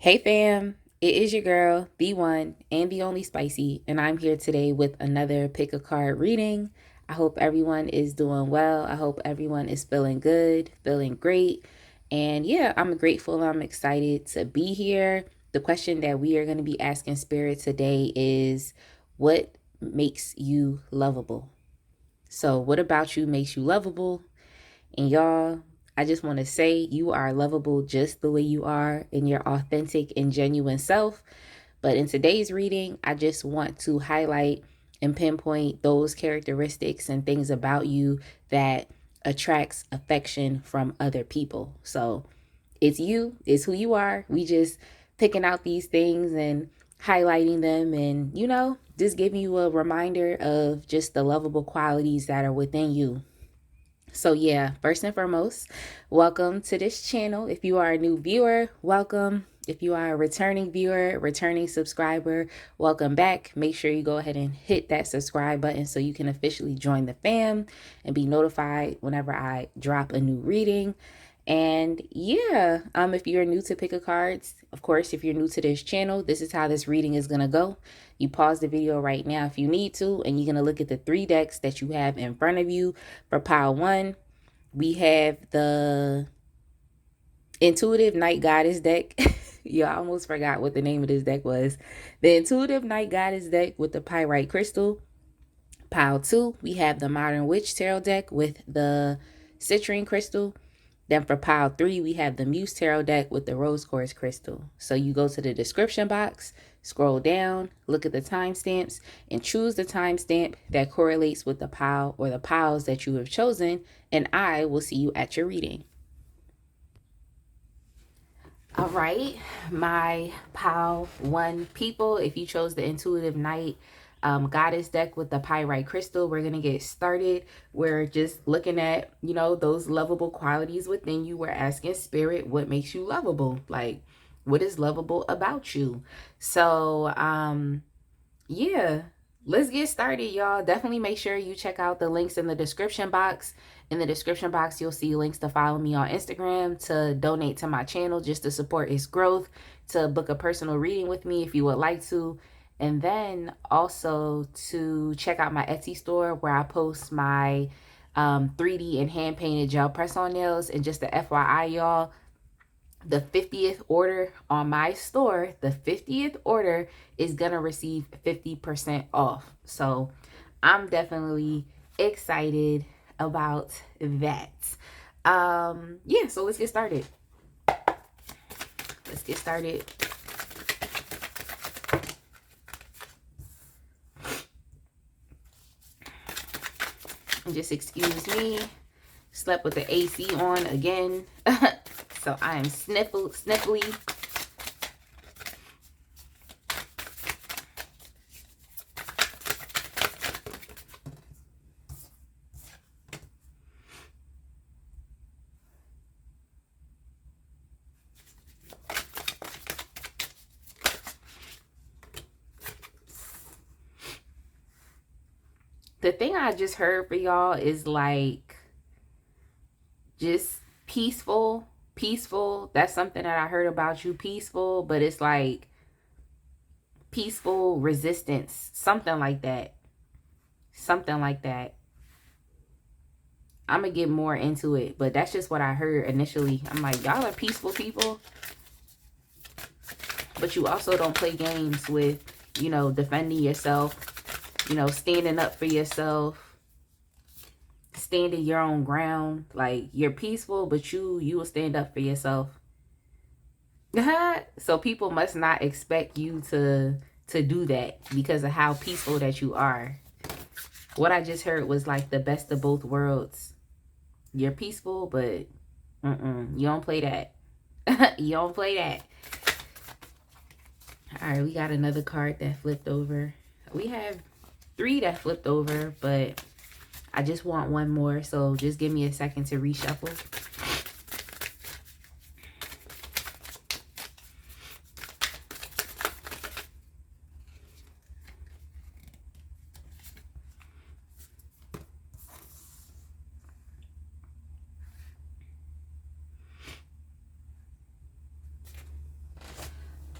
Hey fam, it is your girl, the one and the only Spicy, and I'm here today with another pick a card reading. I hope everyone is doing well. I hope everyone is feeling good, feeling great. And yeah, I'm grateful. I'm excited to be here. The question that we are going to be asking Spirit today is what makes you lovable? So, what about you makes you lovable? And y'all, I just want to say you are lovable just the way you are in your authentic and genuine self. But in today's reading, I just want to highlight and pinpoint those characteristics and things about you that attracts affection from other people. So it's you, it's who you are. We just picking out these things and highlighting them and, just giving you a reminder of just the lovable qualities that are within you. So yeah, first and foremost, welcome to this channel. If you are a new viewer, welcome. If you are a returning viewer, returning subscriber, welcome back. Make sure you go ahead and hit that subscribe button so you can officially join the fam and be notified whenever I drop a new reading. And yeah, if you're new to pick a cards, of course, if you're new to this channel, this is how this reading is gonna go. You pause the video right now if you need to, and you're gonna look at the 3 decks that you have in front of you. For pile 1, we have the Intuitive Night Goddess deck. Yeah, I almost forgot what the name of this deck was. The Intuitive Night Goddess deck with the Pyrite Crystal. Pile 2, we have the Modern Witch Tarot deck with the Citrine Crystal. Then for pile 3, we have the Muse Tarot deck with the Rose Quartz Crystal. So you go to the description box, scroll down, look at the timestamps, and choose the timestamp that correlates with the pile or the piles that you have chosen, and I will see you at your reading. All right, my pile 1 people, if you chose the Intuitive Night Goddess deck with the Pyrite Crystal, we're going to get started. We're just looking at, those lovable qualities within you. We're asking Spirit, what makes you lovable? Like, what is lovable about you? So, yeah, let's get started, y'all. Definitely make sure you check out the links in the description box. In the description box, you'll see links to follow me on Instagram, to donate to my channel just to support its growth, to book a personal reading with me if you would like to, and then also to check out my Etsy store where I post my 3D and hand-painted gel press-on nails. And just the FYI, y'all, the 50th order on my store, the 50th order is gonna receive 50% off. So I'm definitely excited about that. Yeah, so let's get started. Let's get started. And just excuse me, slept with the AC on again. So I am sniffly. The thing I just heard for y'all is like just peaceful. That's something that I heard about you, peaceful, but it's like peaceful resistance, something like that. I'm gonna get more into it, but that's just what I heard initially. I'm like, y'all are peaceful people, but you also don't play games with, defending yourself, standing up for yourself, standing your own ground. Like, you're peaceful, but you will stand up for yourself. So people must not expect you to do that because of how peaceful that you are. What I just heard was like the best of both worlds. You're peaceful, but you don't play that. You don't play that. All right, we got another card that flipped over. We have 3 that flipped over, but I just want one more, so just give me a second to reshuffle.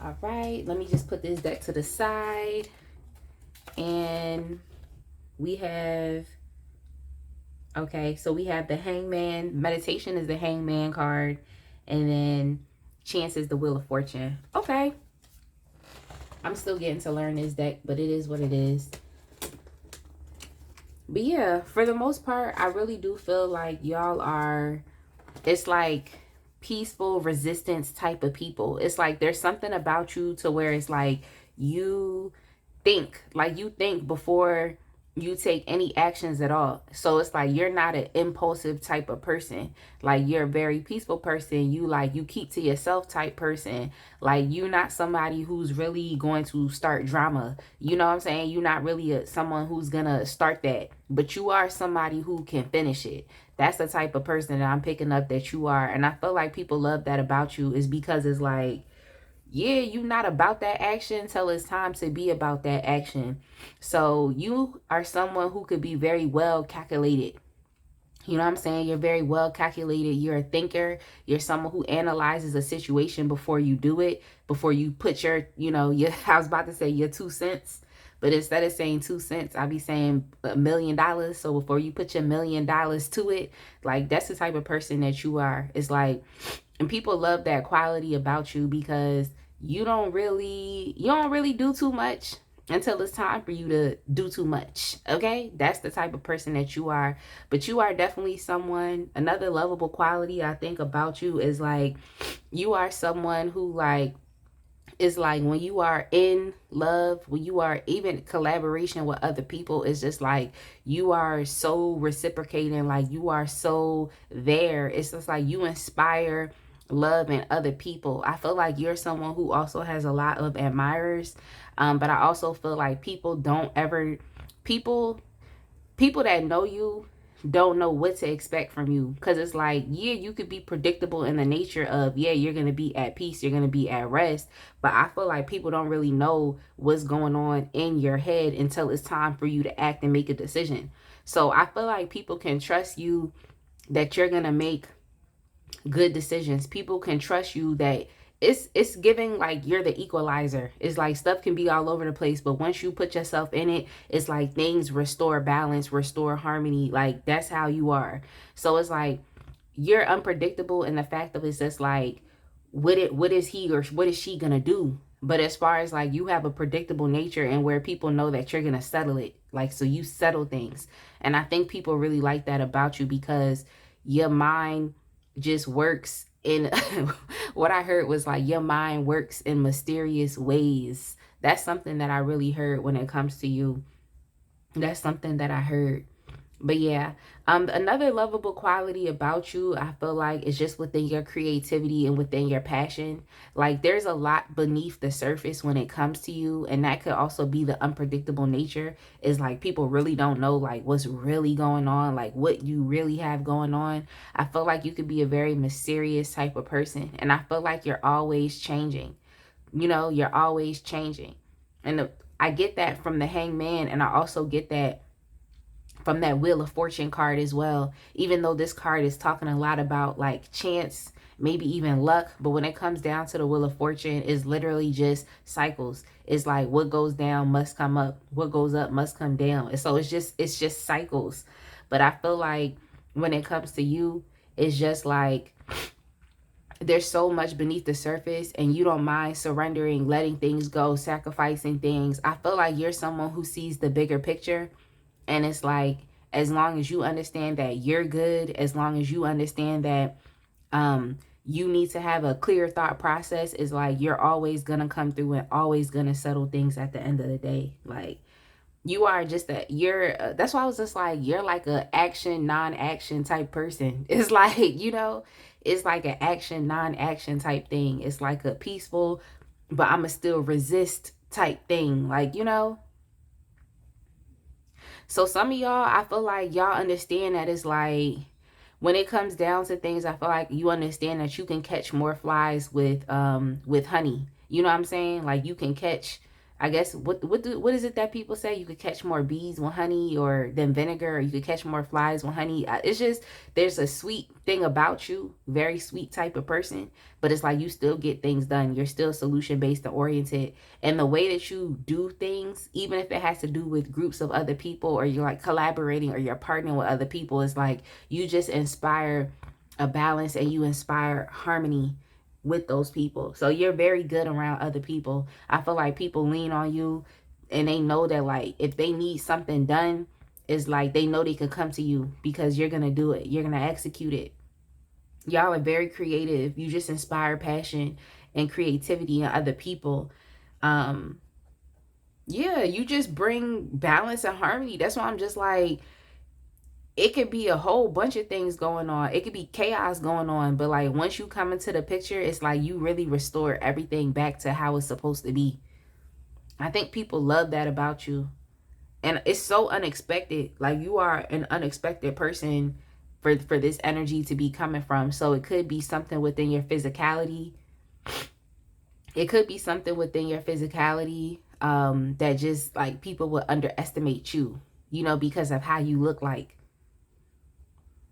All right, let me just put this deck to the side. And we have, okay, so we have the Hangman. Meditation is the Hangman card. And then Chance is the Wheel of Fortune. Okay. I'm still getting to learn this deck, but it is what it is. But yeah, for the most part, I really do feel like y'all are, it's like peaceful resistance type of people. It's like there's something about you to where it's like you think before you take any actions at all. So it's like you're not an impulsive type of person. Like you're a very peaceful person. You keep to yourself type person. Like you're not somebody who's really going to start drama. You know what I'm saying? You're not really someone who's gonna start that, but you are somebody who can finish it. That's the type of person that I'm picking up that you are. And I feel like people love that about you, is because it's like, yeah, you're not about that action till it's time to be about that action. So you are someone who could be very well calculated. You know what I'm saying? You're very well calculated. You're a thinker. You're someone who analyzes a situation before you do it, before you put your, I was about to say your 2 cents, but instead of saying 2 cents, I'll be saying $1 million. So before you put your $1 million to it, like that's the type of person that you are. It's like, and people love that quality about you because you don't really do too much until it's time for you to do too much. Okay, that's the type of person that you are. But you are definitely someone, another lovable quality I think about you is like you are someone who like is like when you are in love, when you are even collaboration with other people, it's just like you are so reciprocating, like you are so there. It's just like you inspire love in other people. I feel like you're someone who also has a lot of admirers, but I also feel like people that know you don't know what to expect from you, because it's like, yeah, you could be predictable in the nature of, yeah, you're gonna be at peace, you're gonna be at rest, but I feel like people don't really know what's going on in your head until it's time for you to act and make a decision. So I feel like people can trust you that you're gonna make good decisions. People can trust you that it's giving like you're the equalizer. It's like stuff can be all over the place, but once you put yourself in it, it's like things restore balance, restore harmony. Like that's how you are. So it's like you're unpredictable in the fact of it's just like what is he or what is she gonna do? But as far as like you have a predictable nature and where people know that you're gonna settle it. Like so you settle things. And I think people really like that about you because your mind just works in what I heard was like your mind works in mysterious ways. That's something that I really heard when it comes to you. That's something that I heard. But yeah, another lovable quality about you, I feel like, is just within your creativity and within your passion. Like there's a lot beneath the surface when it comes to you, and that could also be the unpredictable nature. Is like people really don't know like what's really going on, like what you really have going on. I feel like you could be a very mysterious type of person, and I feel like you're always changing. You're always changing, and I get that from the Hangman, and I also get that from that Wheel of Fortune card as well, even though this card is talking a lot about like chance, maybe even luck, but when it comes down to the Wheel of Fortune, it's literally just cycles. It's like what goes down must come up, what goes up must come down. And so it's just cycles. But I feel like when it comes to you, it's just like there's so much beneath the surface, and you don't mind surrendering, letting things go, sacrificing things. I feel like you're someone who sees the bigger picture. And it's like, as long as you understand that you're good, as long as you understand that you need to have a clear thought process, is like you're always going to come through and always going to settle things at the end of the day. Like you are just that's why I was just like, you're like a action, non-action type person. It's like, it's like an action, non-action type thing. It's like a peaceful, but I'ma still resist type thing. Like, So some of y'all, I feel like y'all understand that it's like when it comes down to things, I feel like you understand that you can catch more flies with honey. You know what I'm saying? Like you can catch I guess what is it that people say? You could catch more bees with honey or than vinegar, or you could catch more flies with honey. It's just there's a sweet thing about you, very sweet type of person, but it's like you still get things done. You're still solution based and oriented, and the way that you do things, even if it has to do with groups of other people, or you're like collaborating or you're partnering with other people, it's like you just inspire a balance and you inspire harmony with those people. So you're very good around other people. I feel like people lean on you and they know that like if they need something done, it's like they know they can come to you because you're going to do it. You're going to execute it. Y'all are very creative. You just inspire passion and creativity in other people. Yeah, you just bring balance and harmony. That's why I'm just like, it could be a whole bunch of things going on. It could be chaos going on, but like once you come into the picture, it's like you really restore everything back to how it's supposed to be. I think people love that about you. And it's so unexpected. Like you are an unexpected person for this energy to be coming from. So it could be something within your physicality. It could be something within your physicality that just like people would underestimate you, you know, because of how you look like.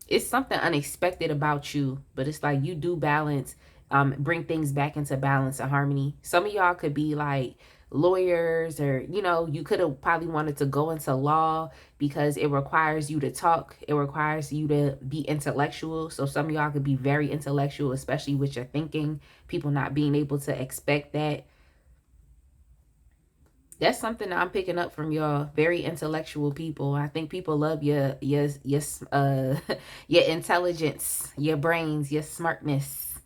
It's something unexpected about you, but it's like you do balance, bring things back into balance and harmony. Some of y'all could be like lawyers, or you know, you could have probably wanted to go into law because it requires you to talk, it requires you to be intellectual. So some of y'all could be very intellectual, especially with your thinking, people not being able to expect that. That's something that I'm picking up from y'all. Very intellectual people. I think people love your your intelligence, your brains, your smartness.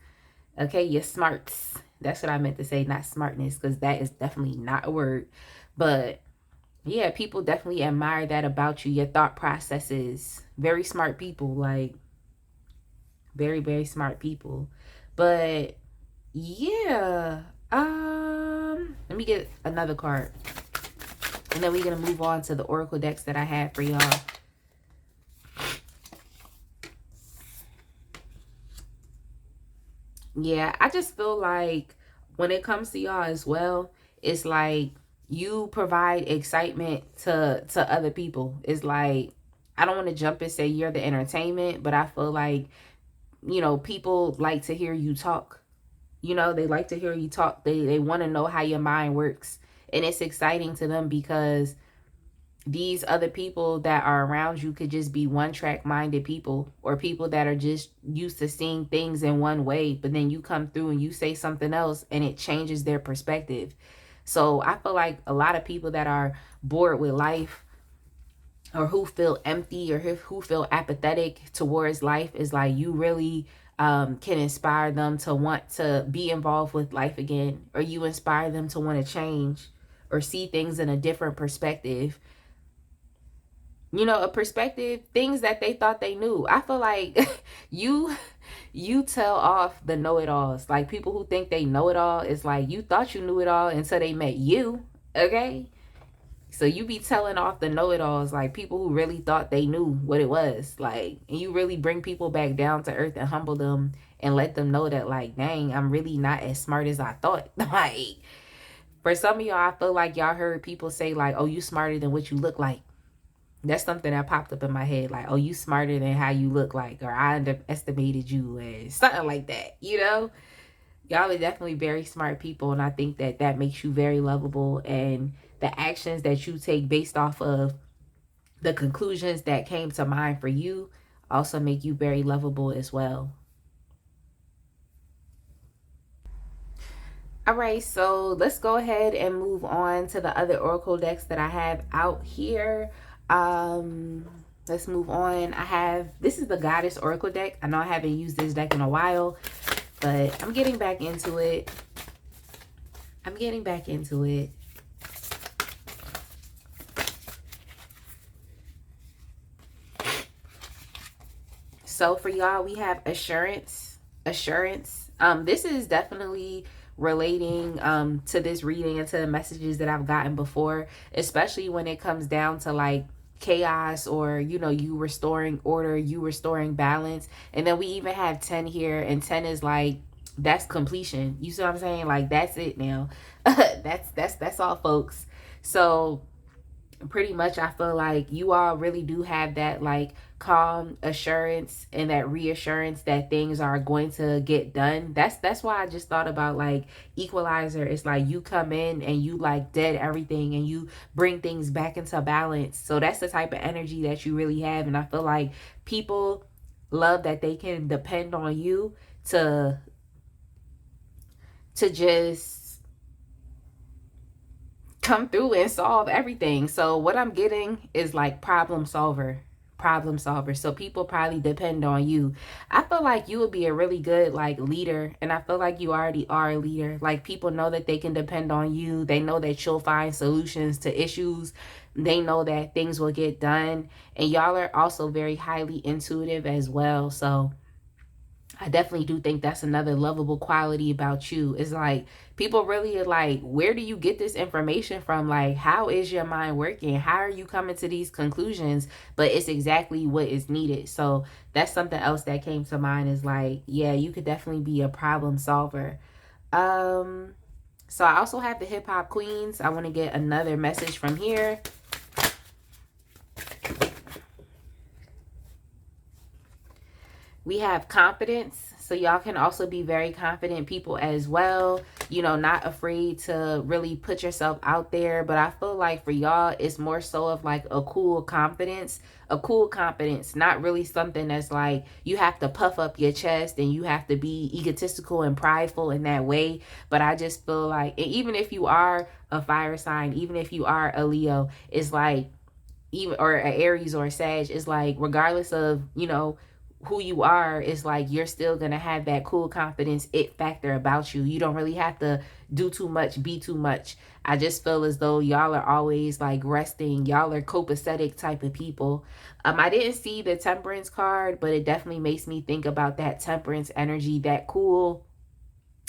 Okay, your smarts. That's what I meant to say, not smartness, because that is definitely not a word. But yeah, people definitely admire that about you. Your thought processes. Very smart people, like very, very smart people. But yeah. Let me get another card. And then we're going to move on to the oracle decks that I have for y'all. Yeah, I just feel like when it comes to y'all as well, it's like you provide excitement to other people. It's like, I don't want to jump and say you're the entertainment, but I feel like, you know, people like to hear you talk. You know, they like to hear you talk. They want to know how your mind works. And it's exciting to them because these other people that are around you could just be one-track minded people, or people that are just used to seeing things in one way, but then you come through and you say something else and it changes their perspective. So I feel like a lot of people that are bored with life, or who feel empty, or who feel apathetic towards life, is like you really can inspire them to want to be involved with life again, or you inspire them to want to change or see things in a different perspective. You know, a perspective, things that they thought they knew. I feel like you tell off the know-it-alls. Like people who think they know it all, it's like you thought you knew it all until they met you. Okay? So you be telling off the know-it-alls, like people who really thought they knew what it was. Like, and you really bring people back down to earth and humble them and let them know that, like, dang, I'm really not as smart as I thought. Like, for some of y'all, I feel like y'all heard people say, like, oh, you smarter than what you look like. That's something that popped up in my head. Like, oh, you smarter than how you look like. Or I underestimated you. As something like that, you know? Y'all are definitely very smart people. And I think that that makes you very lovable. And the actions that you take based off of the conclusions that came to mind for you also make you very lovable as well. All right, so let's go ahead and move on to the other oracle decks that I have out here. Let's move on. This is the Goddess Oracle deck. I know I haven't used this deck in a while, but I'm getting back into it. So for y'all, we have assurance. This is definitely relating to this reading and to the messages that I've gotten before, especially when it comes down to like chaos, or you know, you restoring order, you restoring balance. And then we even have 10 here, and 10 is like that's completion. You see what I'm saying? Like, that's it now. That's all, folks. So pretty much I feel like you all really do have that like calm assurance and that reassurance that things are going to get done. That's why I just thought about like equalizer. It's like you come in and you like dead everything and you bring things back into balance. So that's the type of energy that you really have, and I feel like people love that they can depend on you to just come through and solve everything. So what I'm getting is like problem solver. So people probably depend on you. I feel like you would be a really good like leader, and I feel like you already are a leader. Like, people know that they can depend on you. They know that you'll find solutions to issues. They know that things will get done, and y'all are also very highly intuitive as well. So I definitely do think that's another lovable quality about you. It's like people really are like, where do you get this information from? Like, how is your mind working? How are you coming to these conclusions? But it's exactly what is needed. So that's something else that came to mind, is like, yeah, you could definitely be a problem solver. So I also have the hip hop queens. I want to get another message from here. We have confidence. So y'all can also be very confident people as well. You know, not afraid to really put yourself out there. But I feel like for y'all, it's more so of like a cool confidence. A cool confidence, not really something that's like you have to puff up your chest and you have to be egotistical and prideful in that way. But I just feel like, even if you are a fire sign, even if you are a Leo, it's like, even, or an Aries or a Sag, it's like, regardless of, you know, who you are, it's like you're still gonna have that cool confidence it factor about you. You don't really have to do too much, be too much. I just feel as though y'all are always like resting. Y'all are copacetic type of people. I didn't see the temperance card, but it definitely makes me think about that temperance energy, that cool,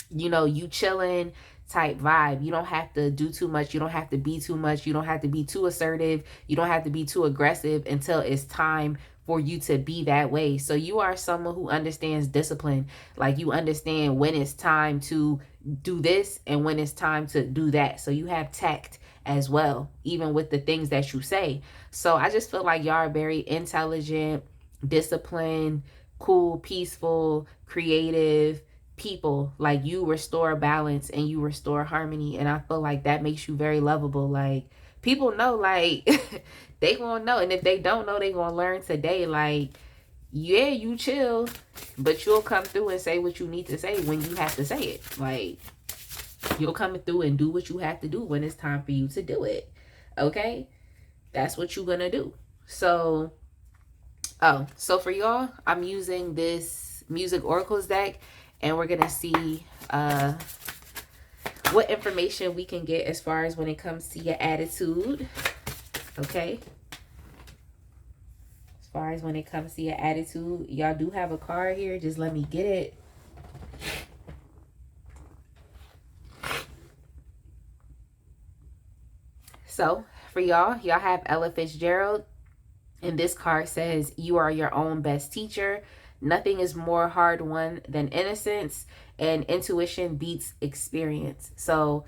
you know, you chilling type vibe. You don't have to do too much. You don't have to be too much. You don't have to be too assertive. You don't have to be too aggressive until it's time for you to be that way. So you are someone who understands discipline. Like, you understand when it's time to do this and when it's time to do that. So you have tact as well, even with the things that you say. So I just feel like y'all are very intelligent, disciplined, cool, peaceful, creative people. Like, you restore balance and you restore harmony, and I feel like that makes you very lovable. Like, people know, like they gonna know, and if they don't know, they gonna learn today. Like, yeah, you chill, but you'll come through and say what you need to say when you have to say it. Like, you'll come through and do what you have to do when it's time for you to do it. Okay, that's what you're gonna do. So so for y'all, I'm using this music oracles deck, and we're gonna see what information we can get as far as when it comes to your attitude. Okay, as far as when it comes to your attitude, y'all do have a card here. Just let me get it. So for y'all have Ella Fitzgerald, and this card says, you are your own best teacher. Nothing is more hard won than innocence, and intuition beats experience. So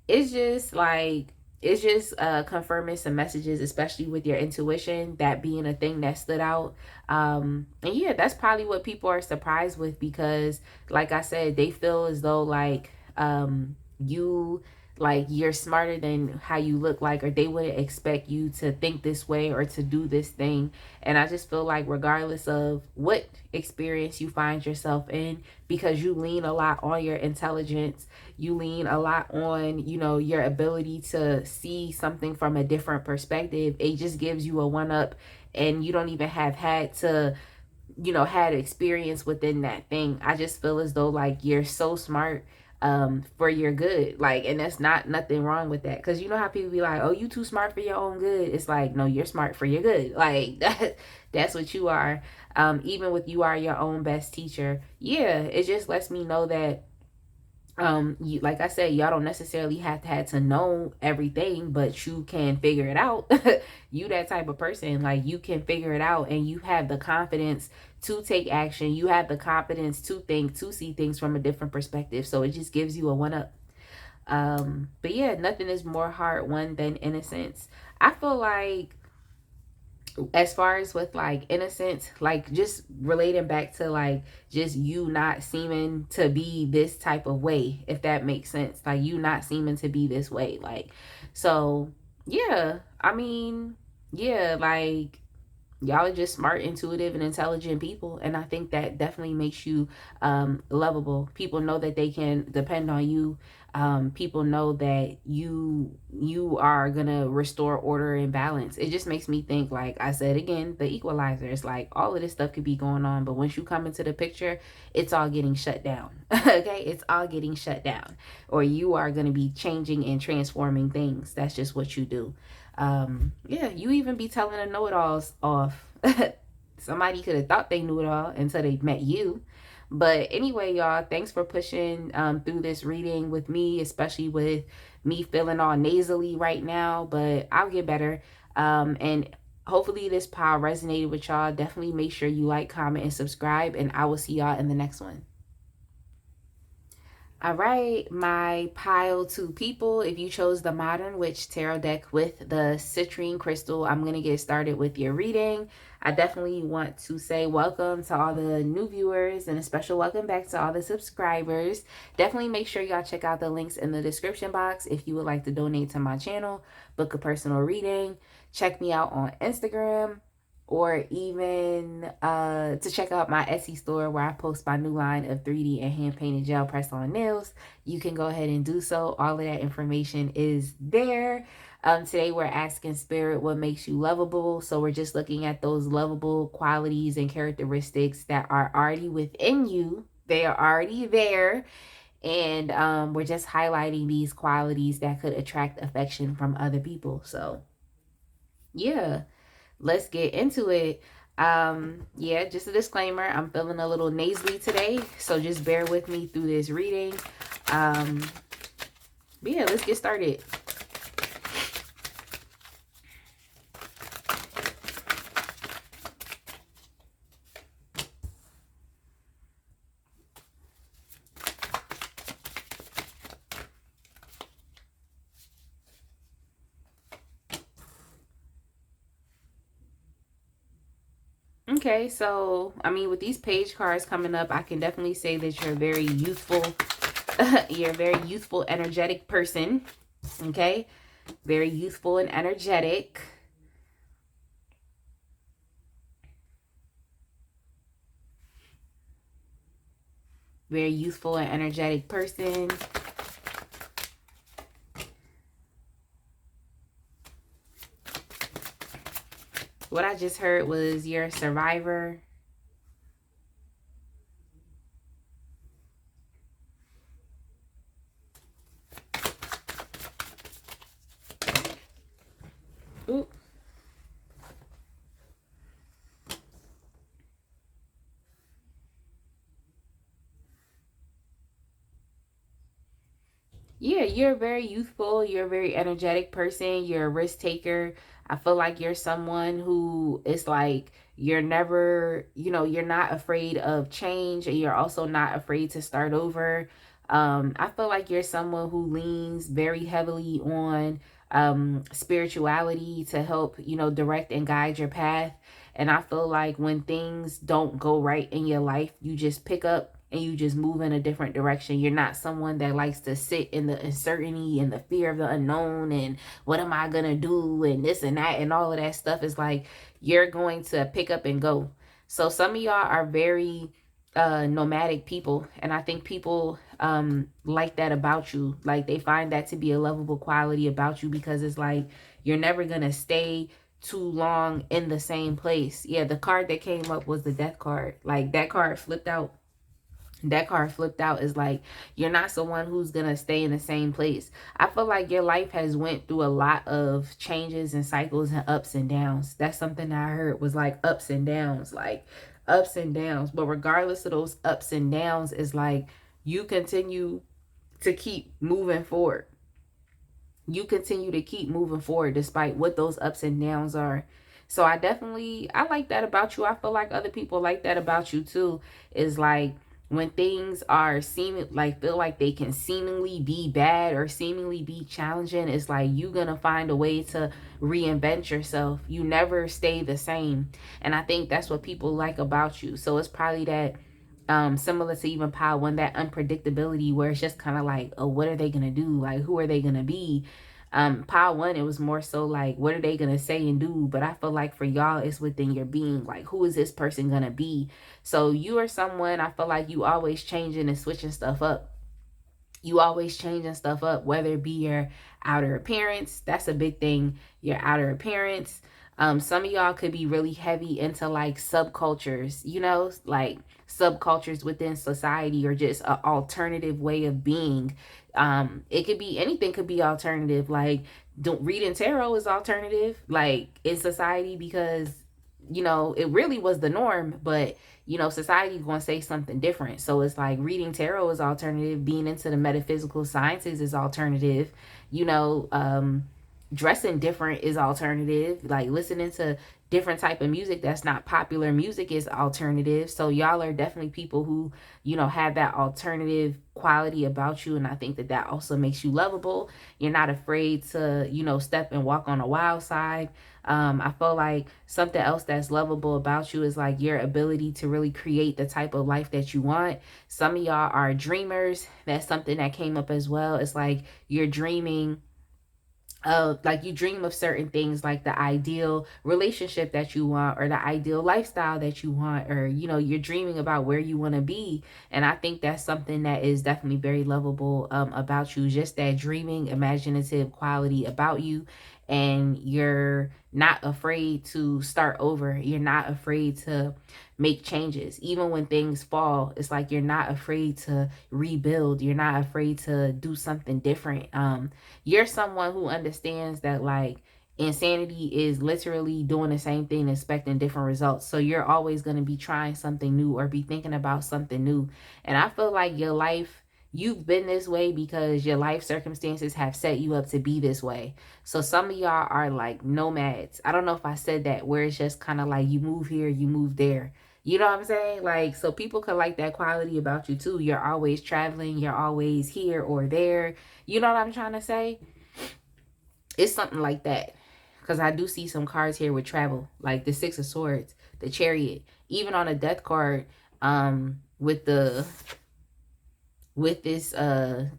it's just like, it's just confirming some messages, especially with your intuition, that being a thing that stood out. And yeah, that's probably what people are surprised with, because like I said, they feel as though like you, like, you're smarter than how you look like, or they wouldn't expect you to think this way or to do this thing. And I just feel like regardless of what experience you find yourself in, because you lean a lot on your intelligence, you lean a lot on, you know, your ability to see something from a different perspective, it just gives you a one up, and you don't even have had to, you know, had experience within that thing. I just feel as though like you're so smart for your good. Like, and that's not nothing wrong with that, because you know how people be like, oh, you too smart for your own good. It's like, no, you're smart for your good. Like, that's what you are. Even with you are your own best teacher. Yeah, it just lets me know that You, like I said, y'all don't necessarily have to know everything, but you can figure it out. You that type of person, like, you can figure it out, and you have the confidence to take action. You have the confidence to think, to see things from a different perspective. So it just gives you a one up. But yeah, nothing is more hard won than innocence. I feel like, as far as with like innocence, like, just relating back to like just you not seeming to be this type of way, if that makes sense, like you not seeming to be this way, like, so yeah, I mean, yeah, like, y'all are just smart, intuitive, and intelligent people, and I think that definitely makes you lovable. People know that they can depend on you. People know that you are gonna restore order and balance. It just makes me think, like I said again, the equalizer. It's like all of this stuff could be going on, but once you come into the picture, it's all getting shut down. Okay, it's all getting shut down, or you are gonna be changing and transforming things. That's just what you do. Yeah, you even be telling the know-it-alls off. Somebody could have thought they knew it all until they met you. But anyway, y'all, thanks for pushing through this reading with me, especially with me feeling all nasally right now, but I'll get better. And hopefully this pile resonated with y'all. Definitely make sure you like, comment, and subscribe, and I will see y'all in the next one. All right, my pile two people, if you chose the Modern Witch Tarot deck with the citrine crystal, I'm going to get started with your reading. I definitely want to say welcome to all the new viewers and a special welcome back to all the subscribers. Definitely make sure y'all check out the links in the description box if you would like to donate to my channel, book a personal reading. Check me out on Instagram, or even to check out my Etsy store where I post my new line of 3D and hand-painted gel press-on nails. You can go ahead and do so. All of that information is there. Today we're asking Spirit, what makes you lovable? So we're just looking at those lovable qualities and characteristics that are already within you. They are already there. And we're just highlighting these qualities that could attract affection from other people. So yeah, let's get into it. Yeah, just a disclaimer, I'm feeling a little nasally today, so just bear with me through this reading. But yeah, let's get started. Okay, so I mean, with these page cards coming up, I can definitely say that you're a very youthful you're a very youthful, energetic person. Okay, very youthful and energetic. Very youthful and energetic person. What I just heard was you're a survivor. Ooh. Yeah, you're very youthful. You're a very energetic person. You're a risk taker. I feel like you're someone who is like, you're never, you're not afraid of change, and you're also not afraid to start over. I feel like you're someone who leans very heavily on spirituality to help, direct and guide your path. And I feel like when things don't go right in your life, you just pick up and you just move in a different direction. You're not someone that likes to sit in the uncertainty and the fear of the unknown and what am I gonna do and this and that and all of that stuff. Is like, you're going to pick up and go. So some of y'all are very nomadic people, and I think people like that about you. Like, they find that to be a lovable quality about you, because it's like, you're never gonna stay too long in the same place. Yeah, the card that came up was the death card. Like, that card flipped out. That card flipped out is like, you're not someone who's gonna stay in the same place. I feel like your life has went through a lot of changes and cycles and ups and downs. That's something that I heard, was like ups and downs, like ups and downs. But regardless of those ups and downs, is like, you continue to keep moving forward. You continue to keep moving forward despite what those ups and downs are. So I like that about you. I feel like other people like that about you too. Is like when things are seeming like feel like they can seemingly be bad or seemingly be challenging, it's like you gonna find a way to reinvent yourself. You never stay the same. And I think that's what people like about you. So it's probably that similar to even Pile One, that unpredictability where it's just kind of like, oh, what are they gonna do? Like, who are they gonna be? Pile One, it was more so like, what are they gonna say and do? But I feel like for y'all, it's within your being. Like, who is this person gonna be? So you are someone, I feel like you always changing and switching stuff up. You always changing stuff up, whether it be your outer appearance. That's a big thing. Your outer appearance. Some of y'all could be really heavy into like subcultures, you know, like subcultures within society or just an alternative way of being. It could be anything, could be alternative. Like reading tarot is alternative, like in society, because you know it really was the norm, but you know society going to say something different. So it's like reading tarot is alternative, being into the metaphysical sciences is alternative, you know, dressing different is alternative, like listening to different type of music that's not popular music is alternative. So y'all are definitely people who, you know, have that alternative quality about you, and I think that that also makes you lovable. You're not afraid to, you know, step and walk on a wild side. I feel like something else that's lovable about you is like your ability to really create the type of life that you want. Some of y'all are dreamers. That's something that came up as well. It's like you're dreaming of, like, you dream of certain things, like the ideal relationship that you want or the ideal lifestyle that you want, or you know you're dreaming about where you want to be. And I think that's something that is definitely very lovable about you, just that dreaming imaginative quality about you. And you're not afraid to start over, you're not afraid to make changes even when things fall. It's like you're not afraid to rebuild, you're not afraid to do something different. You're someone who understands that like insanity is literally doing the same thing, expecting different results. So you're always going to be trying something new or be thinking about something new. And I feel like your life, you've been this way because your life circumstances have set you up to be this way. So some of y'all are like nomads. I don't know if I said that, where it's just kind of like you move here, you move there. You know what I'm saying? Like, so people could like that quality about you too. You're always traveling, you're always here or there. You know what I'm trying to say? It's something like that. Because I do see some cards here with travel, like the Six of Swords, the Chariot, even on a death card, with this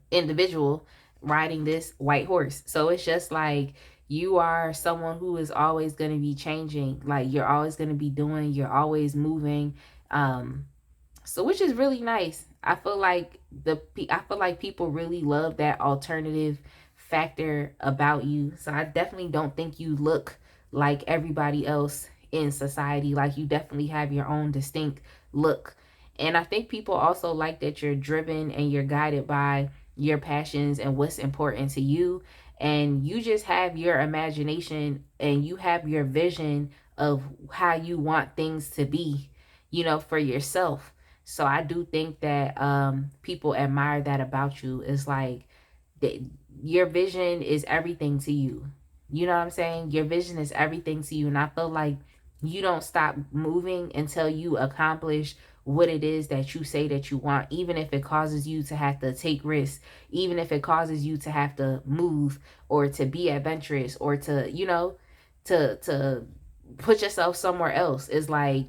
individual riding this white horse. So it's just like you are someone who is always going to be changing. Like you're always going to be doing, you're always moving. So which is really nice. I feel like people really love that alternative factor about you. So I definitely don't think you look like everybody else in society. Like you definitely have your own distinct look. And I think people also like that you're driven and you're guided by your passions and what's important to you. And you just have your imagination and you have your vision of how you want things to be, you know, for yourself. So I do think that people admire that about you. It's like that your vision is everything to you. You know what I'm saying? Your vision is everything to you. And I feel like you don't stop moving until you accomplish what it is that you say that you want, even if it causes you to have to take risks, even if it causes you to have to move or to be adventurous or to, you know, to put yourself somewhere else. It's like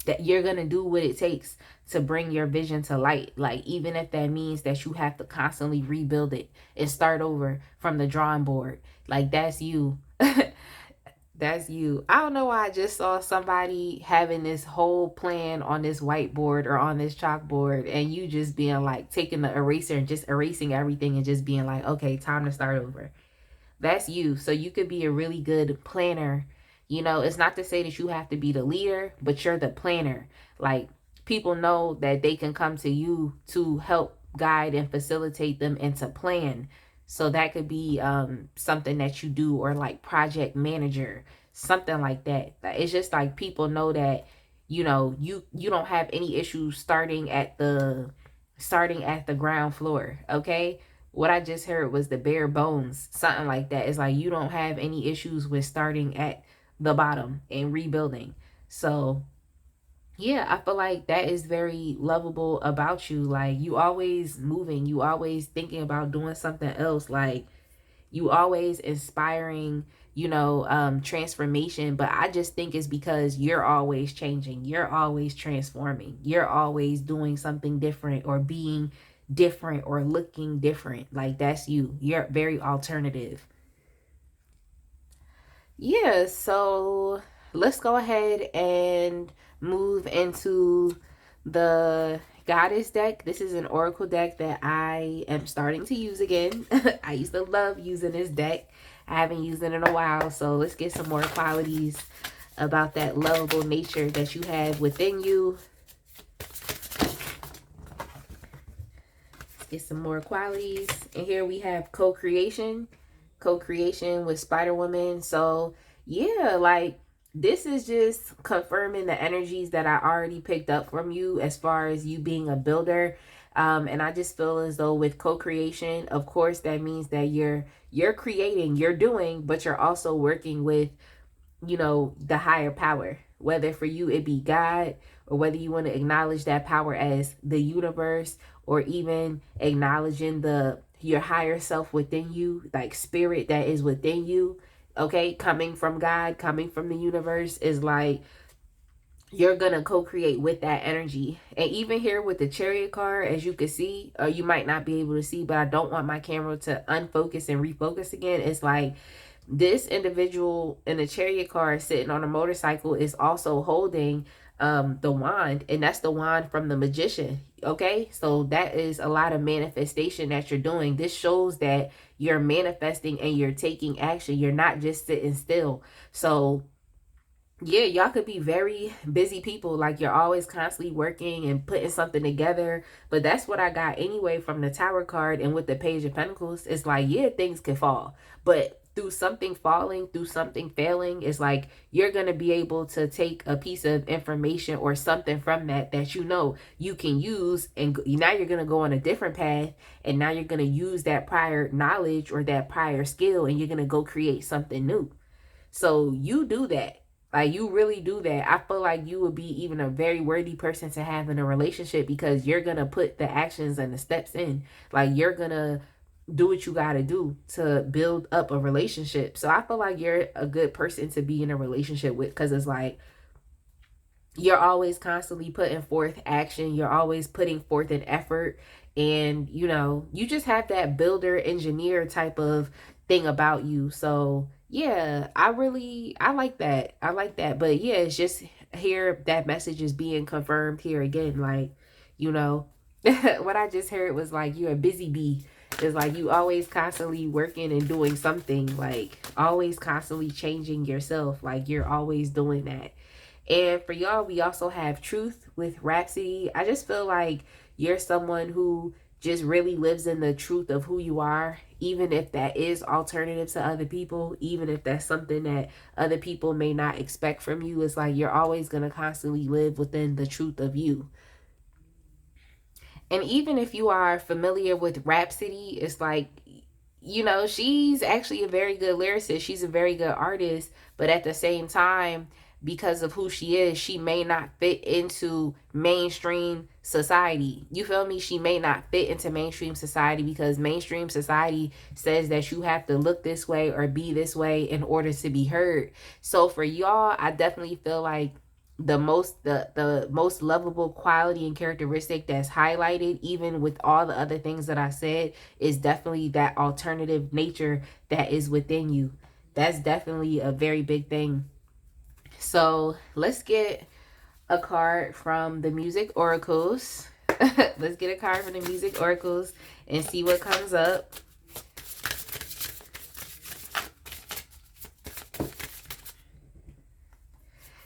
that you're going to do what it takes to bring your vision to light. Like, even if that means that you have to constantly rebuild it and start over from the drawing board. Like, that's you. That's you. I don't know why I just saw somebody having this whole plan on this whiteboard or on this chalkboard, and you just being like taking the eraser and just erasing everything and just being like, okay, time to start over. That's you. So you could be a really good planner. You know, it's not to say that you have to be the leader, but you're the planner. Like, people know that they can come to you to help guide and facilitate them into plan. So that could be something that you do, or like project manager, something like that. It's just like people know that, you know, you don't have any issues starting at the starting at the ground floor, okay? What I just heard was the bare bones, something like that. It's like you don't have any issues with starting at the bottom and rebuilding. So yeah, I feel like that is very lovable about you. Like, you always moving, you always thinking about doing something else. Like, you always inspiring, transformation. But I just think it's because you're always changing, you're always transforming, you're always doing something different or being different or looking different. Like, that's you. You're very alternative. Yeah, so let's go ahead and move into the goddess deck. This is an oracle deck that I am starting to use again. I used to love using this deck. I haven't used it in a while, so let's get some more qualities about that lovable nature that you have within you. Let's get some more qualities. And here we have co-creation with Spider Woman. So yeah, like, this is just confirming the energies that I already picked up from you as far as you being a builder. And I just feel as though with co-creation, of course, that means that you're creating, you're doing, but you're also working with, the higher power, whether for you it be God, or whether you want to acknowledge that power as the universe, or even acknowledging your higher self within you, like spirit that is within you. Okay, coming from God, coming from the universe, is like you're gonna co-create with that energy. And even here with the Chariot card, as you can see, or you might not be able to see, but I don't want my camera to unfocus and refocus again. It's like this individual in the Chariot card sitting on a motorcycle is also holding the wand, and that's the wand from the magician. Okay, so that is a lot of manifestation that you're doing. This shows that you're manifesting and you're taking action. You're not just sitting still. So yeah, y'all could be very busy people. Like, you're always constantly working and putting something together. But that's what I got anyway from the Tower card. And with the Page of Pentacles, it's like, yeah, things can fall, but through something falling, through something failing, it's like you're going to be able to take a piece of information or something from that you can use, and now you're going to go on a different path, and now you're going to use that prior knowledge or that prior skill, and you're going to go create something new. So you do that. Like, you really do that. I feel like you would be even a very worthy person to have in a relationship, because you're going to put the actions and the steps in. Like, you're going to do what you got to do to build up a relationship. So I feel like you're a good person to be in a relationship with, because it's like you're always constantly putting forth action. You're always putting forth an effort. And, you just have that builder engineer type of thing about you. So yeah, I like that. I like that. But yeah, it's just here that message is being confirmed here again. Like, what I just heard was like, you're a busy bee. It's like you always constantly working and doing something, like always constantly changing yourself. Like, you're always doing that. And for y'all, we also have Truth with Rhapsody. I just feel like you're someone who just really lives in the truth of who you are, even if that is alternative to other people, even if that's something that other people may not expect from you. It's like you're always going to constantly live within the truth of you. And even if you are familiar with Rhapsody, it's like, she's actually a very good lyricist. She's a very good artist. But at the same time, because of who she is, she may not fit into mainstream society. You feel me? She may not fit into mainstream society, because mainstream society says that you have to look this way or be this way in order to be heard. So for y'all, I definitely feel like the most lovable quality and characteristic that's highlighted, even with all the other things that I said, is definitely that alternative nature that is within you. That's definitely a very big thing. So let's get a card from the music oracles. Let's get a card from the music oracles and see what comes up.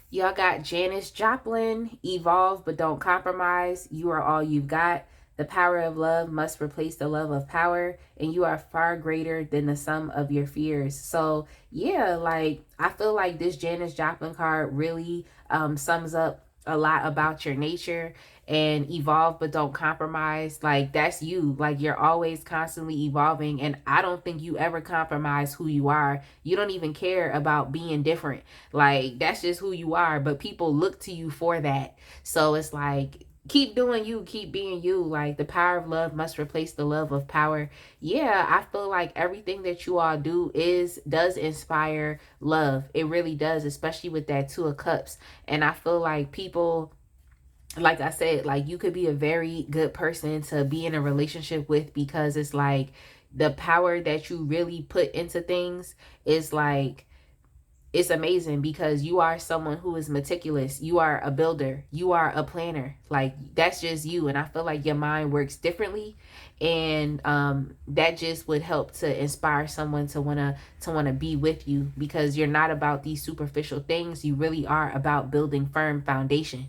Y'all got Janis Joplin, Evolve but don't compromise. You are all you've got. The power of love must replace the love of power, and you are far greater than the sum of your fears. So yeah, like, I feel like this Janis Joplin card really sums up a lot about your nature and evolve but don't compromise. Like, that's you. Like, you're always constantly evolving, and I don't think you ever compromise who you are. You don't even care about being different. Like, that's just who you are, but people look to you for that. So it's like, keep doing you, keep being you. Like, the power of love must replace the love of power. Yeah, I feel like everything that you all do does inspire love. It really does, especially with that Two of Cups. And I feel like people, like I said, like, you could be a very good person to be in a relationship with, because it's like the power that you really put into things is like, it's amazing, because you are someone who is meticulous. You are a builder. You are a planner. Like, that's just you. And I feel like your mind works differently. And that just would help to inspire someone to wanna be with you, because you're not about these superficial things. You really are about building firm foundation.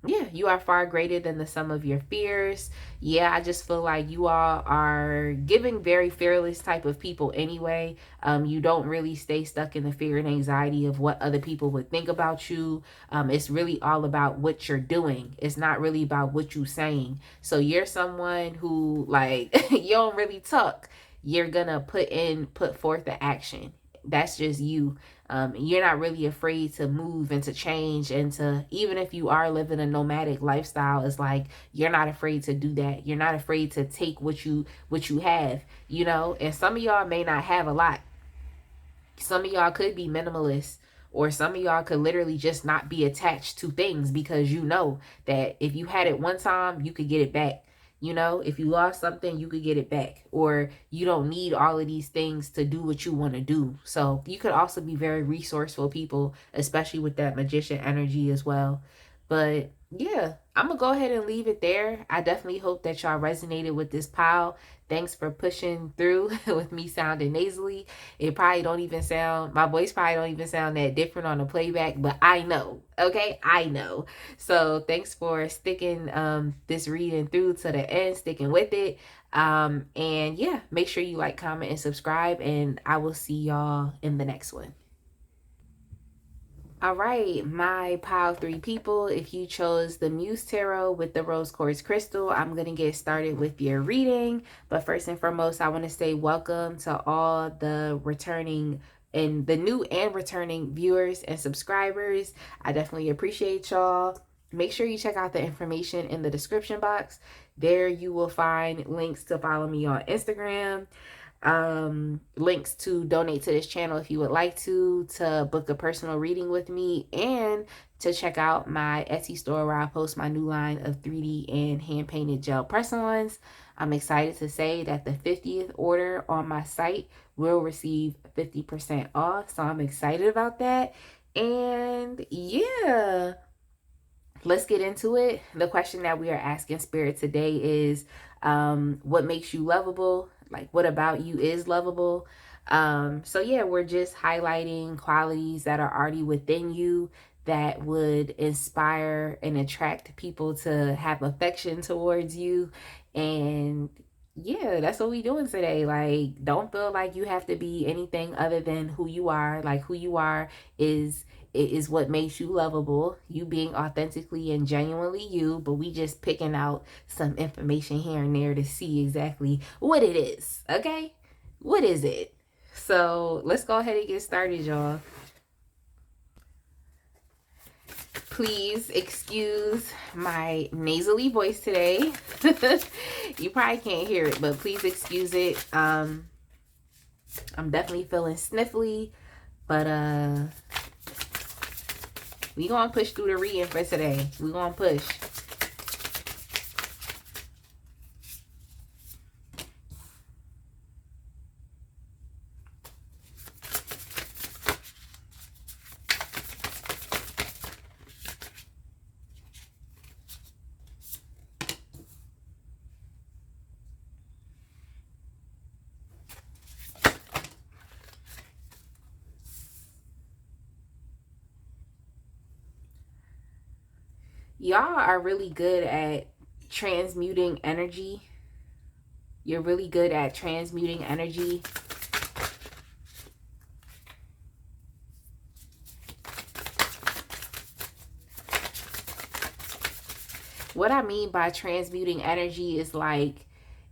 Yeah, you are far greater than the sum of your fears. Yeah, I just feel like you all are giving very fearless type of people anyway. You don't really stay stuck in the fear and anxiety of what other people would think about you. It's really all about what you're doing. It's not really about what you're saying. So you're someone who, like, you don't really talk. You're gonna put forth the action. That's just you. You're not really afraid to move and to change, and to, even if you are living a nomadic lifestyle, it's like, you're not afraid to do that. You're not afraid to take what you have, you know. And some of y'all may not have a lot. Some of y'all could be minimalist, or some of y'all could literally just not be attached to things, because you know that if you had it one time, you could get it back. You know, if you lost something, you could get it back, or you don't need all of these things to do what you want to do. So you could also be very resourceful people, especially with that magician energy as well. But yeah, I'm gonna go ahead and leave it there. I definitely hope that y'all resonated with this pile. Thanks for pushing through with me sounding nasally. It probably don't even sound, my voice probably don't even sound that different on the playback, but I know, okay? I know. So thanks for sticking this reading through to the end, sticking with it. And yeah, make sure you like, comment, and subscribe, and I will see y'all in the next one. All right, my pile 3 people, if you chose the Muse Tarot with the Rose Quartz Crystal, I'm going to get started with your reading. But first and foremost, I want to say welcome to all the returning and the new and returning viewers and subscribers. I definitely appreciate y'all. Make sure you check out the information in the description box. There you will find links to follow me on Instagram, links to donate to this channel if you would like to book a personal reading with me, and to check out my Etsy store where I post my new line of 3D and hand painted gel press-ons. I'm excited to say that the 50th order on my site will receive 50% off, so I'm excited about that. And yeah, let's get into it. The question that we are asking Spirit today is, what makes you lovable? Like, what about you is lovable? So yeah, we're just highlighting qualities that are already within you that would inspire and attract people to have affection towards you. And yeah, that's what we doing today. Like, don't feel like you have to be anything other than who you are. Like, who you are is what makes you lovable. You being authentically and genuinely you, but we just picking out some information here and there to see exactly what it is. Okay? What is it? So let's go ahead and get started, y'all. Please excuse my nasally voice today. You probably can't hear it, but please excuse it. I'm definitely feeling sniffly, but we gonna push through the reading for today. We gonna push. Y'all are really good at transmuting energy. You're really good at transmuting energy. What I mean by transmuting energy is like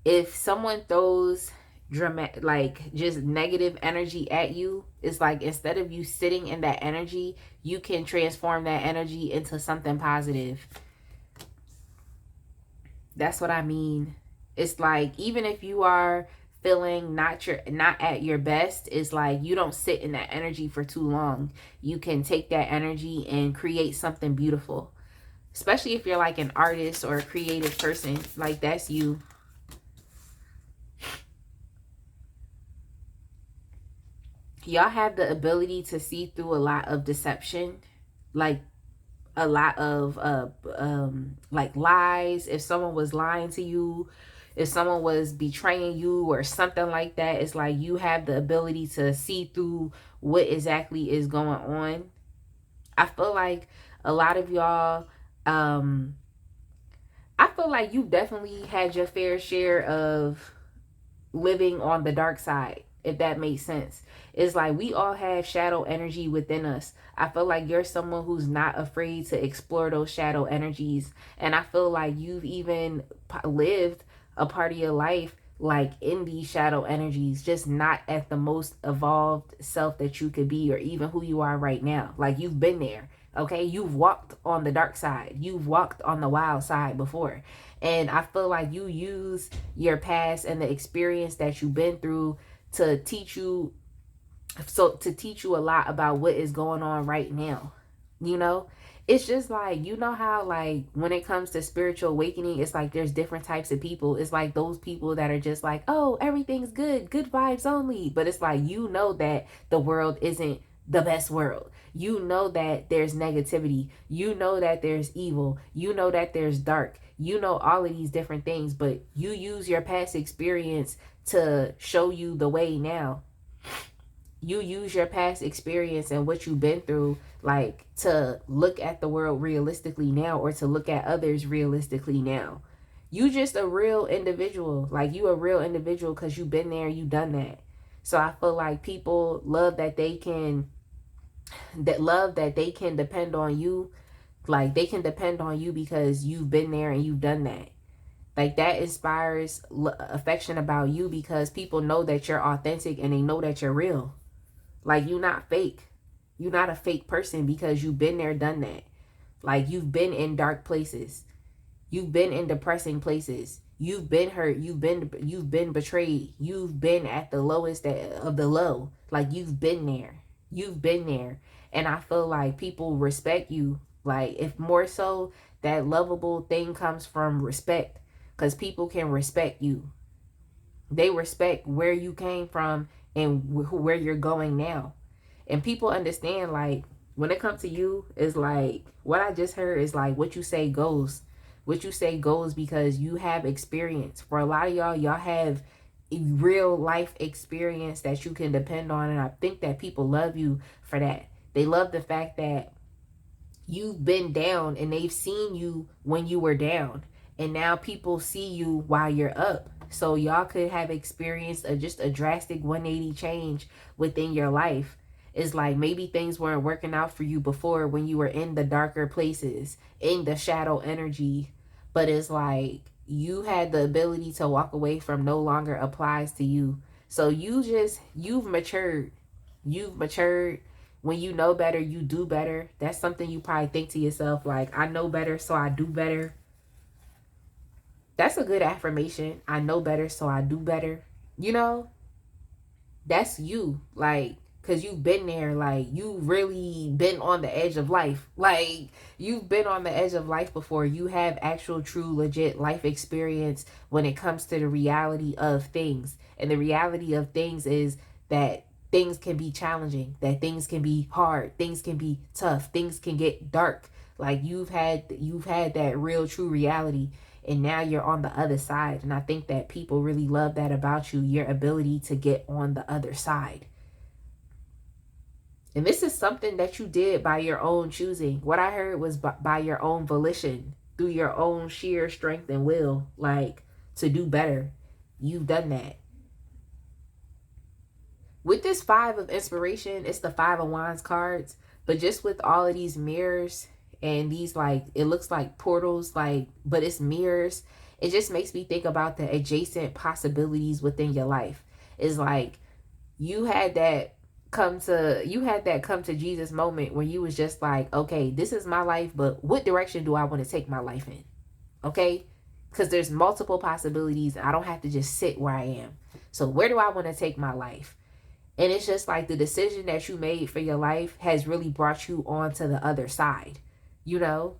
if someone throws dramatic, like just negative energy at you, it's like instead of you sitting in that energy, you can transform that energy into something positive. That's what I mean. It's like even if you are feeling not at your best, it's like you don't sit in that energy for too long. You can take that energy and create something beautiful. Especially if you're like an artist or a creative person, like that's you. Y'all have the ability to see through a lot of deception, like a lot of like lies. If someone was lying to you, if someone was betraying you or something like that, it's like you have the ability to see through what exactly is going on. I feel like a lot of y'all, I feel like you definitely had your fair share of living on the dark side, if that makes sense. It's like we all have shadow energy within us. I feel like you're someone who's not afraid to explore those shadow energies. And I feel like you've even lived a part of your life like in these shadow energies, just not at the most evolved self that you could be, or even who you are right now. Like you've been there. Okay, you've walked on the dark side. You've walked on the wild side before. And I feel like you use your past and the experience that you've been through to teach you, to teach you a lot about what is going on right now. You know, it's just like, you know how like when it comes to spiritual awakening, it's like there's different types of people. It's like those people that are just like, oh, everything's good, good vibes only. But it's like, you know that the world isn't the best world. You know that there's negativity. You know that there's evil. You know that there's dark. You know all of these different things, but you use your past experience to show you the way now. You use your past experience and what you've been through, like to look at the world realistically now, or to look at others realistically now. You just a real individual. Like you a real individual because you've been there, you done that. So I feel like people love that they can depend on you. Like they can depend on you because you've been there and you've done that. Like that inspires affection about you because people know that you're authentic and they know that you're real. Like you're not fake. You're not a fake person because you've been there, done that. Like you've been in dark places. You've been in depressing places. You've been hurt. You've been betrayed. You've been at the lowest of the low. Like you've been there. You've been there. And I feel like people respect you. Like if more so that lovable thing comes from respect, because people can respect you. They respect where you came from and where you're going now. And people understand, like, when it comes to you, is like, what I just heard is like, what you say goes. What you say goes because you have experience. For a lot of y'all have real life experience that you can depend on. And I think that people love you for that. They love the fact that you've been down and they've seen you when you were down. And now people see you while you're up. So y'all could have experienced just a drastic 180 change within your life. It's like maybe things weren't working out for you before when you were in the darker places, in the shadow energy. But it's like you had the ability to walk away from no longer applies to you. So you've matured. You've matured. When you know better, you do better. That's something you probably think to yourself, like, I know better, so I do better. That's a good affirmation. I know better, so I do better. You know, that's you. Like, because you've been there. Like, you really been on the edge of life. Like, you've been on the edge of life before. You have actual, true, legit life experience when it comes to the reality of things. And the reality of things is that things can be challenging, that things can be hard, things can be tough, things can get dark. Like, you've had that real, true reality. And now you're on the other side. And I think that people really love that about you, your ability to get on the other side. And this is something that you did by your own choosing. What I heard was by your own volition, through your own sheer strength and will, like, to do better. You've done that. With this 5 of inspiration, it's the 5 of wands cards. But just with all of these mirrors and these, like, it looks like portals, like, but it's mirrors. It just makes me think about the adjacent possibilities within your life. It's like you had that come to Jesus moment when you was just like, okay, this is my life, but what direction do I want to take my life in? Okay? Because there's multiple possibilities. I don't have to just sit where I am. So where do I want to take my life? And it's just like the decision that you made for your life has really brought you onto the other side. You know,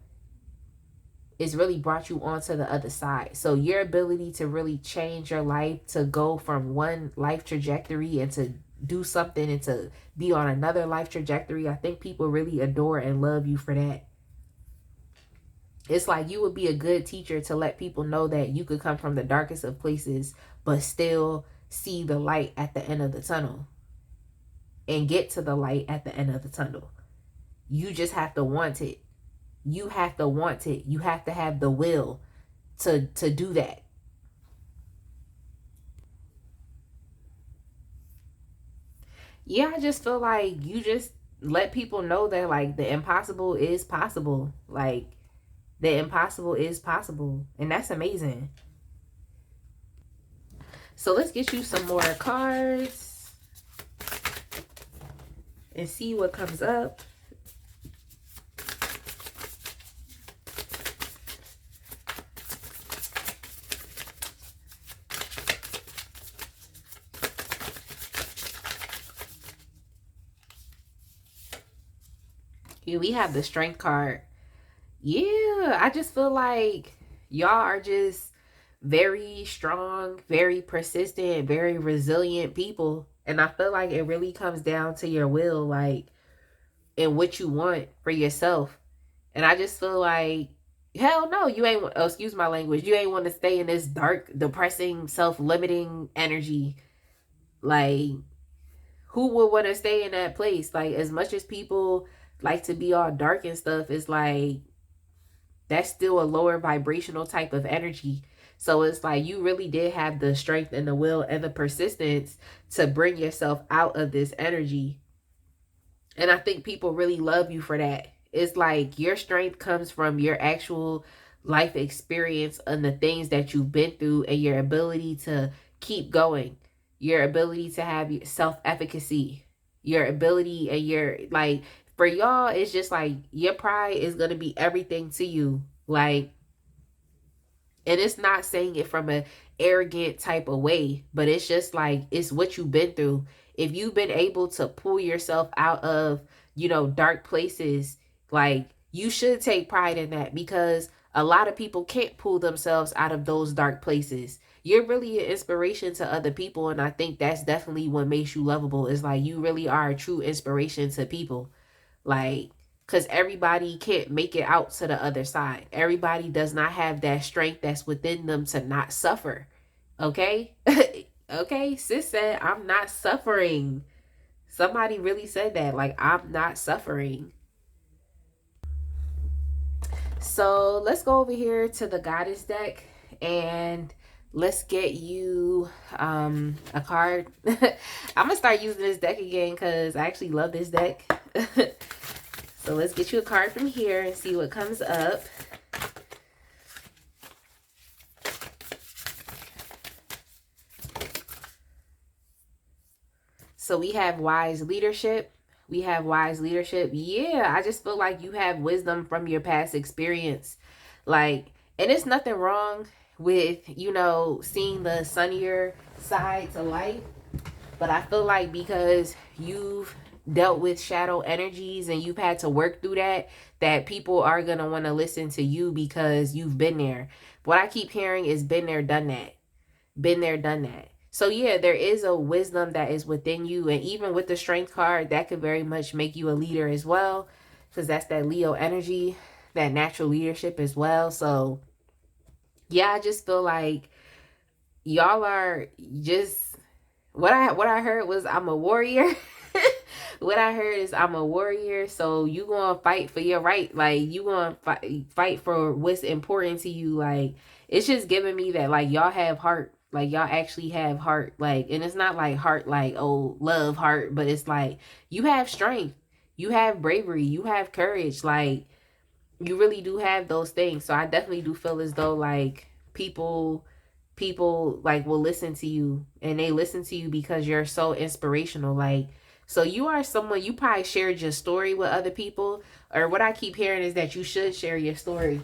it's really brought you onto the other side. So your ability to really change your life, to go from one life trajectory and to do something and to be on another life trajectory, I think people really adore and love you for that. It's like you would be a good teacher to let people know that you could come from the darkest of places but still see the light at the end of the tunnel and get to the light at the end of the tunnel. You just have to want it. You have to want it. You have to have the will to do that. Yeah, I just feel like you just let people know that, like, the impossible is possible. Like, the impossible is possible. And that's amazing. So let's get you some more cards and see what comes up. Here we have the Strength card. Yeah, I just feel like y'all are just very strong, very persistent, very resilient people. And I feel like it really comes down to your will, like, and what you want for yourself. And I just feel like, hell no, you ain't, oh, excuse my language, you ain't want to stay in this dark, depressing, self-limiting energy. Like, who would want to stay in that place? Like, as much as people like to be all dark and stuff, it's like, that's still a lower vibrational type of energy. So it's like you really did have the strength and the will and the persistence to bring yourself out of this energy. And I think people really love you for that. It's like your strength comes from your actual life experience and the things that you've been through and your ability to keep going, your ability to have self-efficacy, your ability and your, like, for y'all, it's just like your pride is going to be everything to you. Like, and it's not saying it from a arrogant type of way, but it's just like, it's what you've been through. If you've been able to pull yourself out of, you know, dark places, like, you should take pride in that, because a lot of people can't pull themselves out of those dark places. You're really an inspiration to other people, and I think that's definitely what makes you lovable. Is like, you really are a true inspiration to people. Like, because everybody can't make it out to the other side. Everybody does not have that strength that's within them to not suffer. Okay? Okay, sis said, I'm not suffering. Somebody really said that. Like, I'm not suffering. So let's go over here to the Goddess deck and let's get you a card. I'm gonna start using this deck again because I actually love this deck. So let's get you a card from here and see what comes up. So we have wise leadership. We have wise leadership. Yeah, I just feel like you have wisdom from your past experience. Like, and it's nothing wrong with, you know, seeing the sunnier side to life. But I feel like because you've dealt with shadow energies and you've had to work through that, that people are going to want to listen to you because you've been there. What I keep hearing is been there, done that. Been there, done that. So yeah, there is a wisdom that is within you. And even with the strength card, that could very much make you a leader as well. Because that's that Leo energy, that natural leadership as well. So yeah, I just feel like y'all are just, what I heard was, I'm a warrior. What I heard is, I'm a warrior. So you gonna fight for your right. Like, you gonna fight for what's important to you. Like, it's just giving me that, like, y'all have heart. Like, y'all actually have heart. Like, and it's not like heart, like, oh, love heart, but it's like you have strength, you have bravery, you have courage. Like, you really do have those things. So I definitely do feel as though like people like will listen to you, and they listen to you because you're so inspirational. Like, so you are someone, you probably shared your story with other people, or what I keep hearing is that you should share your story.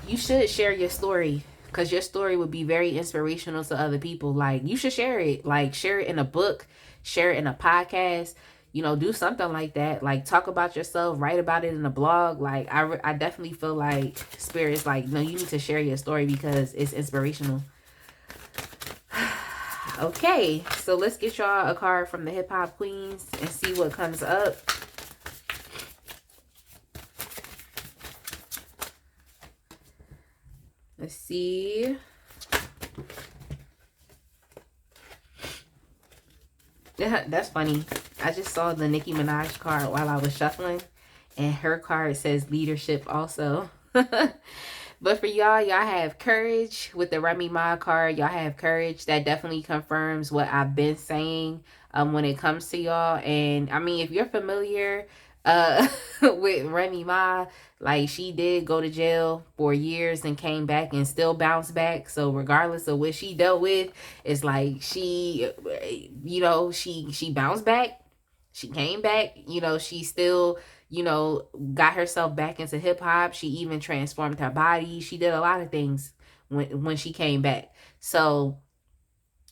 You should share your story, because your story would be very inspirational to other people. Like, you should share it, like share it in a book, share it in a podcast, you know, do something like that. Like, talk about yourself, write about it in a blog. Like, I definitely feel like spirit is like, no, you need to share your story because it's inspirational. Okay, so let's get y'all a card from the hip hop queens and see what comes up. Let's see. Yeah, that's funny. I just saw the Nicki Minaj card while I was shuffling, and her card says leadership also. But for y'all, y'all have courage with the Remy Ma card. Y'all have courage. That definitely confirms what I've been saying when it comes to y'all. And I mean, if you're familiar with Remy Ma, like, she did go to jail for years and came back and still bounced back. So regardless of what she dealt with, it's like she, you know, she bounced back. She came back, you know, she still, you know, got herself back into hip hop. She even transformed her body. She did a lot of things when she came back. So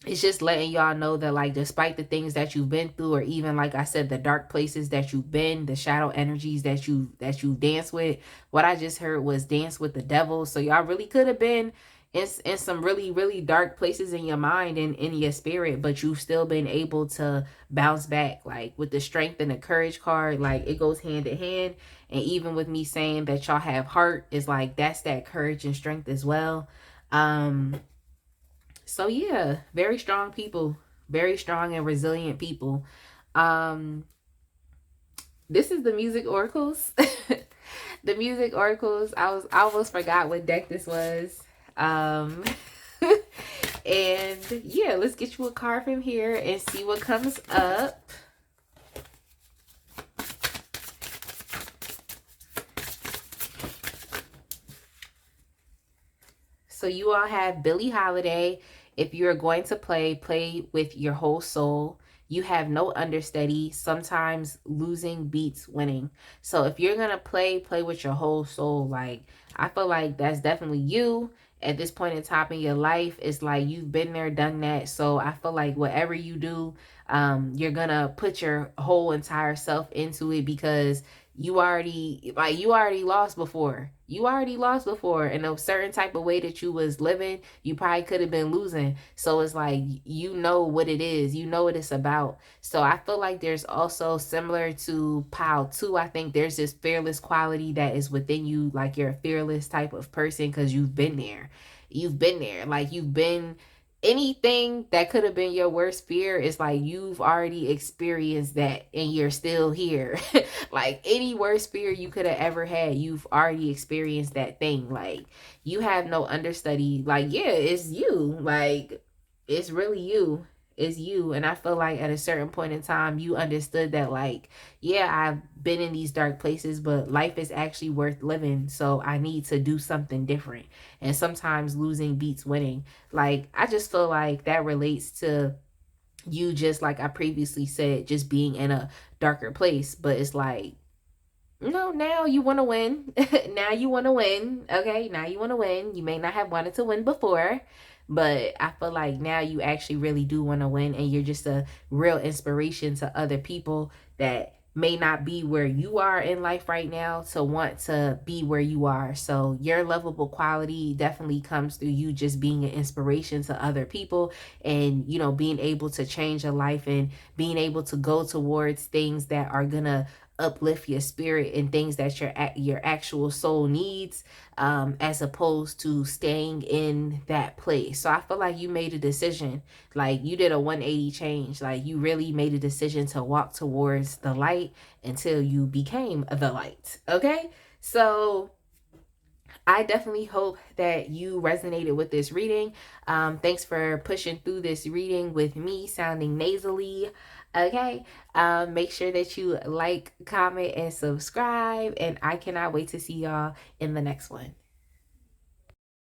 it's just letting y'all know that, like, despite the things that you've been through, or even like I said, the dark places that you've been, the shadow energies that you dance with, what I just heard was dance with the devil. So y'all really could have been in some really, really dark places in your mind and in your spirit, but you've still been able to bounce back. Like, with the strength and the courage card, like, it goes hand in hand. And even with me saying that y'all have heart, is like, that's that courage and strength as well. So yeah, very strong people, very strong and resilient people. Um, this is the music oracles. The music oracles. I almost forgot what deck this was. Um, and yeah, let's get you a card from here and see what comes up. So you all have Billie Holiday. If you're going to play with your whole soul. You have no understudy. Sometimes losing beats winning. So if you're going to play with your whole soul. Like, I feel like that's definitely you at this point in time in your life. It's like you've been there, done that. So I feel like whatever you do, you're going to put your whole entire self into it, because you already lost before. You already lost before in a certain type of way that you was living. You probably could have been losing. So it's like, you know what it is. You know what it's about. So I feel like there's also, similar to Pile 2, I think there's this fearless quality that is within you. Like, you're a fearless type of person because you've been there. You've been there. Like, you've been, anything that could have been your worst fear, is like you've already experienced that and you're still here. Like, any worst fear you could have ever had, you've already experienced that thing. Like, you have no understudy. Like, yeah, it's you. Like, it's really you. It's you. And I feel like at a certain point in time, you understood that, like, yeah, I've been in these dark places, but life is actually worth living. So I need to do something different. And sometimes losing beats winning. Like, I just feel like that relates to you, just like I previously said, just being in a darker place. But it's like, no, now you want to win. Now you want to win. Okay, now you want to win. You may not have wanted to win before, but I feel like now you actually really do want to win, and you're just a real inspiration to other people that may not be where you are in life right now, to want to be where you are. So your lovable quality definitely comes through you just being an inspiration to other people, and, you know, being able to change your life and being able to go towards things that are gonna uplift your spirit and things that your actual soul needs, as opposed to staying in that place. So I feel like you made a decision. Like, you did a 180 change. Like, you really made a decision to walk towards the light until you became the light. Okay, so I definitely hope that you resonated with this reading. Thanks for pushing through this reading with me sounding nasally. Okay. Make sure that you like, comment, and subscribe. And I cannot wait to see y'all in the next one.